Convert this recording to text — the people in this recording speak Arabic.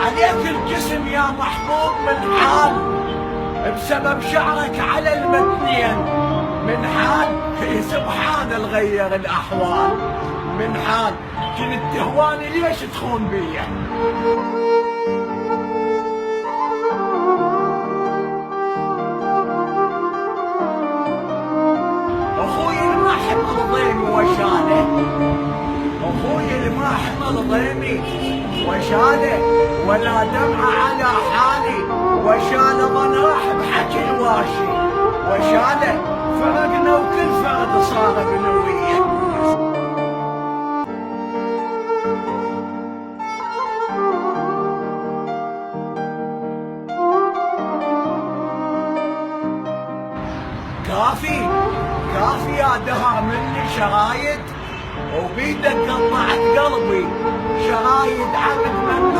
عليك الجسم يا محبوب من حال، بسبب شعرك على المتنين من حال. سبحان الغير الأحوال من حال. كنت تهواني ليش تخون بيا؟ أخوي ما حمل ضيمي وشاله، أخوي ما حمل ضيمي وشاله، ولا دمعة على حالي وشاله ضناح بحكي الواشي وشاله. فرقنا وكل فرد صار بنوية. كافي كافي يا دهر مني شرايد، وبيدك قطعت قلبي شرايد عبد من